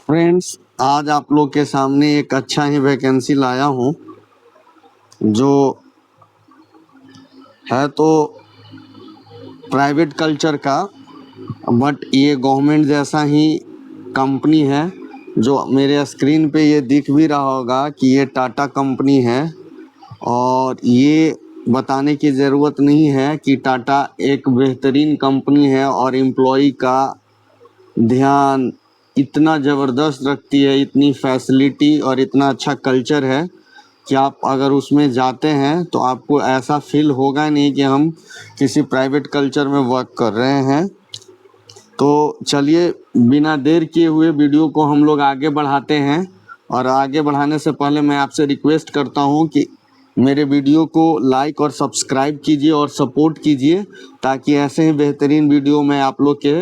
Friends, आज आप लोग के सामने एक अच्छा ही वैकेंसी लाया हूँ जो है तो प्राइवेट कल्चर का, बट ये गवर्नमेंट जैसा ही कंपनी है। जो मेरे स्क्रीन पे ये दिख भी रहा होगा कि ये टाटा कंपनी है, और ये बताने की ज़रूरत नहीं है कि टाटा एक बेहतरीन कंपनी है और एम्प्लॉय का ध्यान इतना ज़बरदस्त रखती है, इतनी फैसिलिटी और इतना अच्छा कल्चर है कि आप अगर उसमें जाते हैं तो आपको ऐसा फील होगा नहीं कि हम किसी प्राइवेट कल्चर में वर्क कर रहे हैं। तो चलिए बिना देर किए हुए वीडियो को हम लोग आगे बढ़ाते हैं, और आगे बढ़ाने से पहले मैं आपसे रिक्वेस्ट करता हूं कि मेरे वीडियो को लाइक और सब्सक्राइब कीजिए और सपोर्ट कीजिए, ताकि ऐसे ही बेहतरीन वीडियो मैं आप लोग के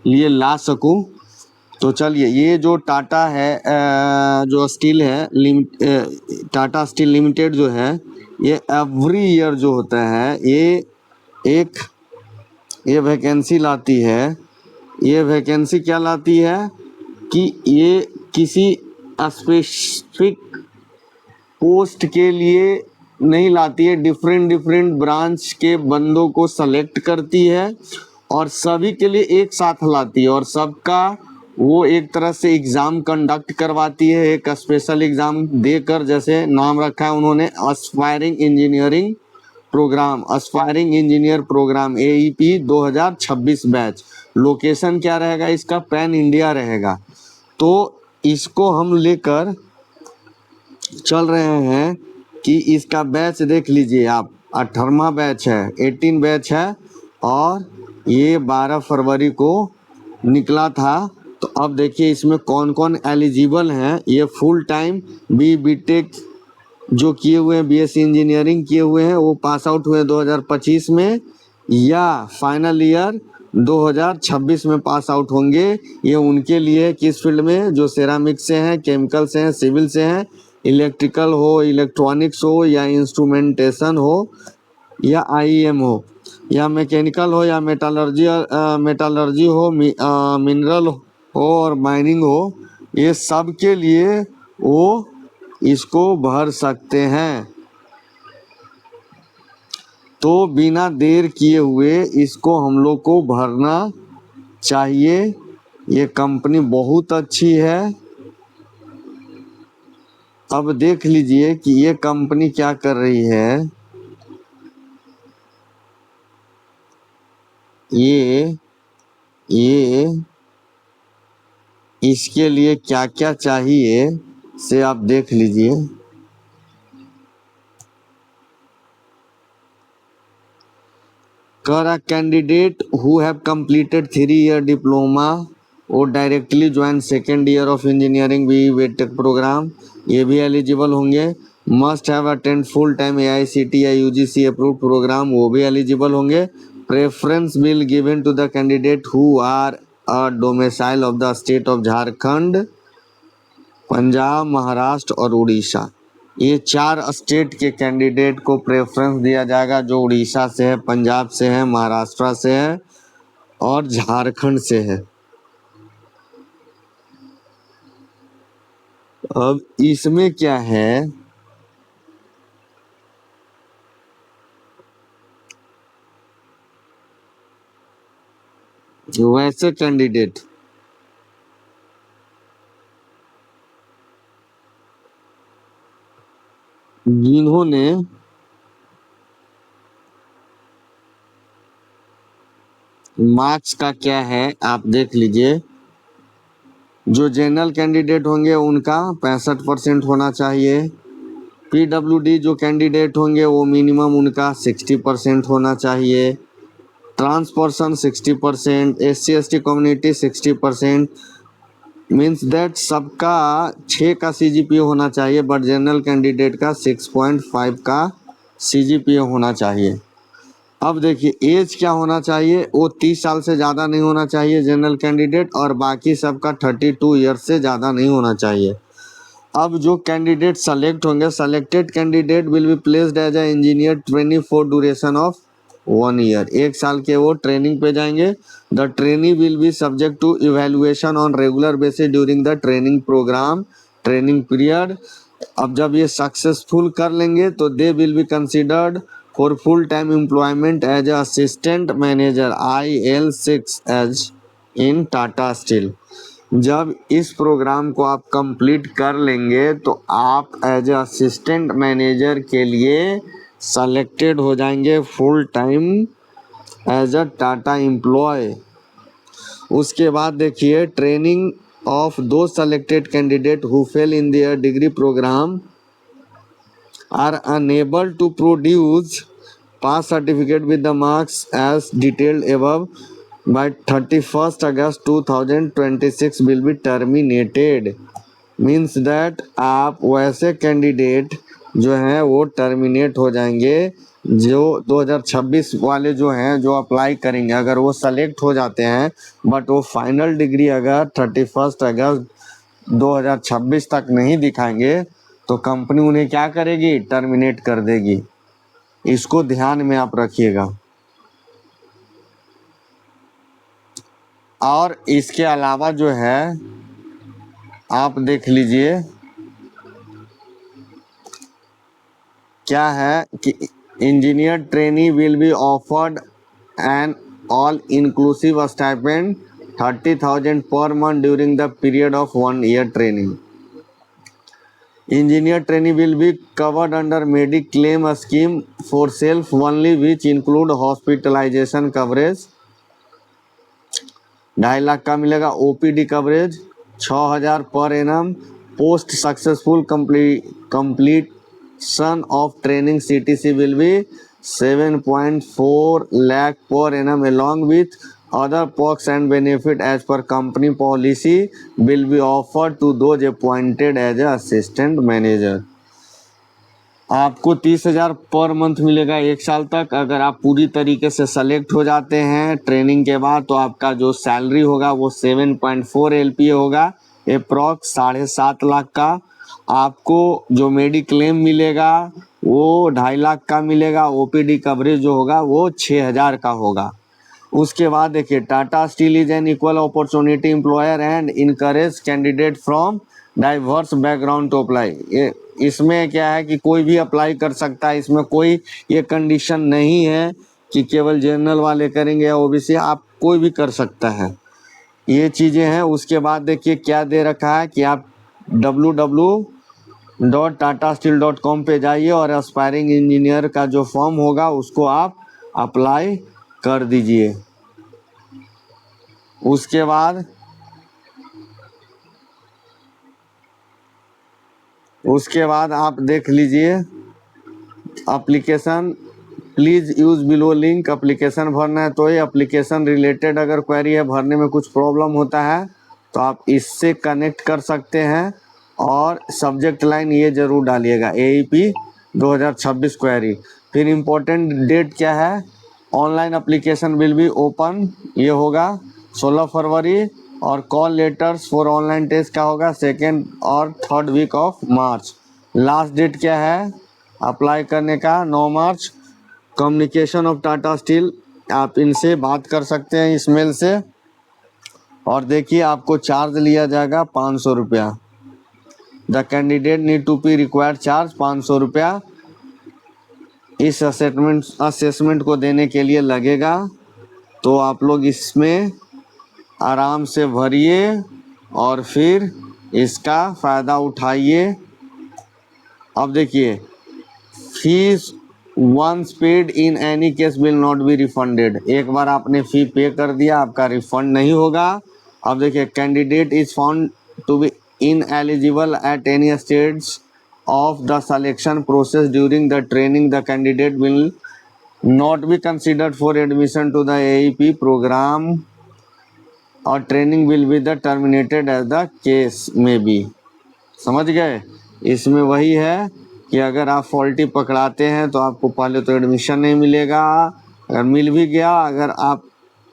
लिए ला सकूं। तो चलिए, ये जो टाटा है जो स्टील है टाटा स्टील लिमिटेड जो है, ये एवरी ईयर जो होता है ये वैकेंसी लाती है। ये वैकेंसी क्या लाती है कि ये किसी स्पेसिफिक पोस्ट के लिए नहीं लाती है, डिफरेंट ब्रांच के बंदों को सेलेक्ट करती है और सभी के लिए एक साथ लाती है, और सबका वो एक तरह से एग्ज़ाम कंडक्ट करवाती है, एक स्पेशल एग्ज़ाम देकर। जैसे नाम रखा है उन्होंने एस्पायरिंग इंजीनियर प्रोग्राम AEP 2026 बैच। लोकेशन क्या रहेगा इसका? पैन इंडिया रहेगा। तो इसको हम लेकर चल रहे हैं कि इसका बैच देख लीजिए आप, 18वां बैच है, 18 बैच है, और ये 12 फरवरी को निकला था। तो अब देखिए इसमें कौन कौन एलिजिबल हैं। ये फुल टाइम BTech जो किए हुए हैं, BSc इंजीनियरिंग किए हुए हैं, वो पास आउट हुए 2025 में, या फाइनल ईयर 2026 में पास आउट होंगे। ये उनके लिए किस फील्ड में? जो सेरामिक से हैं, केमिकल से हैं, सिविल से हैं, इलेक्ट्रिकल हो, इलेक्ट्रॉनिक्स हो, या इंस्ट्रूमेंटेशन हो, या IEM हो, या मैकेनिकल हो, या मेटालर्जी हो, मिनरल हो और माइनिंग हो, ये सब के लिए वो इसको भर सकते हैं। तो बिना देर किए हुए इसको हम लोग को भरना चाहिए। ये कंपनी बहुत अच्छी है। अब देख लीजिए कि ये कंपनी क्या कर रही है। ये इसके लिए क्या क्या चाहिए से आप देख लीजिए। कर a candidate who have completed 3-year diploma और directly join second year of engineering BTech programme, ये भी एलिजिबल होंगे। Must have attend full time AICTE या UGC अप्रूव्ड प्रोग्राम, वो भी एलिजिबल होंगे। Preference will given to the candidate who are a domicile of the state of Jharkhand, Punjab, Maharashtra और उड़ीसा। ये 4 state के कैंडिडेट को प्रेफरेंस दिया जाएगा, जो उड़ीसा से है, पंजाब से है, महाराष्ट्र से है और झारखंड से है। अब इसमें क्या है, वैसे कैंडिडेट जिन्होंने मार्क्स का क्या है आप देख लीजिए। जो जनरल कैंडिडेट होंगे उनका 65% होना चाहिए। PWD जो कैंडिडेट होंगे वो मिनिमम उनका 60% होना चाहिए। Trans person 60%, SC ST community 60%। Means that सबका 6 का CGPA होना चाहिए, बट जनरल कैंडिडेट का 6.5 का CGPA होना चाहिए। अब देखिए एज क्या होना चाहिए, वो 30 साल से ज़्यादा नहीं होना चाहिए जनरल कैंडिडेट, और बाकी सबका 32 ईयर से ज़्यादा नहीं होना चाहिए। अब जो कैंडिडेट सेलेक्ट होंगे, selected candidate will be placed as a engineer trainee for duration of 1 year, 1 साल के वो ट्रेनिंग पे जाएंगे। The trainee will be subject to evaluation on regular basis during the training program training period. अब जब ये successful कर लेंगे तो they will be considered for full time employment as assistant manager IL6 as in Tata Steel. जब इस programme को आप कंप्लीट कर लेंगे तो आप एज असिस्टेंट मैनेजर के लिए सेलेक्टेड हो जाएंगे full time as a Tata employ. उसके बाद देखिए training of those selected candidates who fail in their degree program are unable to produce pass certificate with the marks as detailed above by 31st August 2026 will be terminated। Means that आप वैसे candidate जो हैं वो terminate हो जाएंगे जो 2026 वाले जो हैं जो अप्लाई करेंगे, अगर वो सेलेक्ट हो जाते हैं बट वो फाइनल डिग्री अगर 31 अगस्त 2026 तक नहीं दिखाएंगे तो कंपनी उन्हें क्या करेगी, टर्मिनेट कर देगी। इसको ध्यान में आप रखिएगा। और इसके अलावा जो है आप देख लीजिए क्या है कि engineer trainee will be offered an all inclusive stipend 30,000 per month during the period of 1 year training. Engineer trainee will be covered under mediclaim scheme for self only which include hospitalisation coverage. 2.5 lakh का मिलेगा। OPD coverage 6,000 per annum. Post successful completion of training CTC will be 7.4 lakh per annum along with other perks and benefit as per company policy will be offered to those appointed as a assistant manager। आपको 30,000 per month मिलेगा 1 साल तक। अगर आप पूरी तरीके से select हो जाते हैं ट्रेनिंग के बाद तो आपका जो सैलरी होगा वो 7.4 LPA होगा, अप्रॉक्स 7.5 लाख का। आपको जो मेडिक्लेम मिलेगा वो 2.5 लाख का मिलेगा। OPD कवरेज जो होगा वो 6,000 का होगा। उसके बाद देखिए Tata Steel is an equal opportunity employer and encourage candidate from diverse background to apply. इसमें क्या है कि कोई भी अप्लाई कर सकता है, इसमें कोई ये कंडीशन नहीं है कि केवल जनरल वाले करेंगे या OBC, आप कोई भी कर सकता है। ये चीज़ें हैं। उसके बाद देखिए क्या दे रखा है कि आप www.tatasteel.com पे जाइए और एस्पायरिंग इंजीनियर का जो फॉर्म होगा उसको आप अप्लाई कर दीजिए। उसके बाद आप देख लीजिए application please use below link. Application भरना है तो ये एप्लीकेशन रिलेटेड अगर क्वेरी है, भरने में कुछ प्रॉब्लम होता है तो आप इससे कनेक्ट कर सकते हैं। और सब्जेक्ट लाइन ये ज़रूर डालिएगा AEP 2026 क्वेरी। फिर इम्पोर्टेंट डेट क्या है, online application will be open, ये होगा 16 फरवरी। और call letters for online test का होगा 2nd और 3rd week of March. Last date क्या है अप्लाई करने का, 9 मार्च। कम्युनिकेशन ऑफ टाटा स्टील, आप इनसे बात कर सकते हैं इस मेल से। और देखिए आपको चार्ज लिया जाएगा 500 रुपया। The candidate need to be required charge 500 रुपया इस असेसमेंट को देने के लिए लगेगा। तो आप लोग इसमें आराम से भरिए और फिर इसका फ़ायदा उठाइए। अब देखिए fees once paid in any case will not be refunded. एक बार आपने फ़ी पे कर दिया आपका रिफंड नहीं होगा। अब देखिए candidate is found to be ineligible at any stage of the selection process during the training, the candidate will not be considered for admission to the AEP program or training will be the terminated as the case may be। समझ गए। इसमें वही है कि अगर आप faulty पकड़ाते हैं तो आपको पहले तो एडमिशन नहीं मिलेगा, अगर मिल भी गया, अगर आप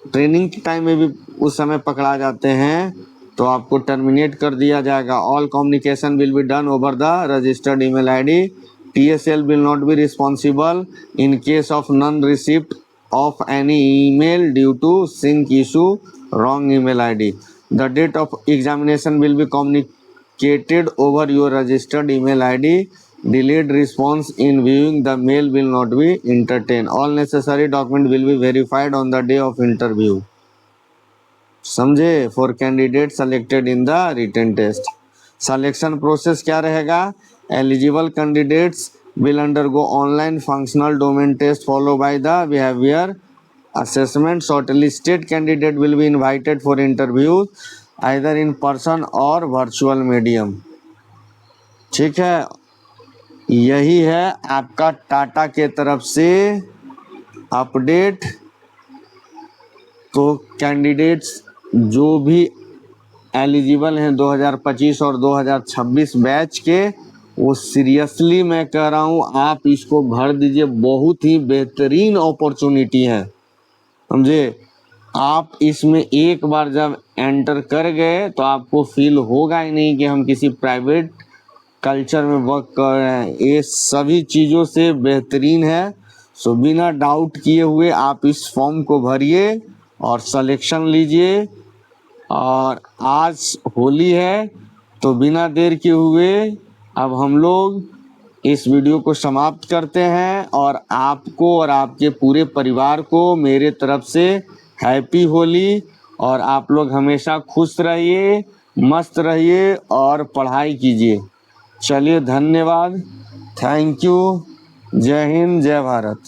ट्रेनिंग के टाइम में भी उस समय पकड़ा जाते हैं तो आपको टर्मिनेट कर दिया जाएगा। All communication will be done over the registered email ID। TSL will not be responsible in case of non receipt of any email due to sync issue, wrong email ID. The date of examination will be communicated over your registered email ID. Delayed response in viewing the mail will not be entertained. All necessary document will be verified on the day of interview. समझे? For candidate selected in the written test. Selection process क्या रहेगा? Eligible candidates will undergo online functional domain test follow by the behaviour assessment. Shortlisted candidate will be invited for interview either in person और virtual medium. ठीक है, यही है आपका टाटा के तरफ से अपडेट. तो कैंडिडेट्स जो भी एलिजिबल हैं 2025 और 2026 बैच के, वो सीरियसली मैं कह रहा हूँ आप इसको भर दीजिए. बहुत ही बेहतरीन अपॉर्चुनिटी है, समझे? आप इसमें एक बार जब एंटर कर गए तो आपको फील होगा ही नहीं कि हम किसी प्राइवेट कल्चर में वर्क कर रहे हैं. ये सभी चीज़ों से बेहतरीन है. सो बिना डाउट किए हुए आप इस फॉर्म को भरिए और सिलेक्शन लीजिए. और आज होली है तो बिना देर के हुए अब हम लोग इस वीडियो को समाप्त करते हैं. और आपको और आपके पूरे परिवार को मेरे तरफ से हैप्पी होली. और आप लोग हमेशा खुश रहिए, मस्त रहिए और पढ़ाई कीजिए. चलिए, धन्यवाद. Thank you. जय हिंद, जय भारत.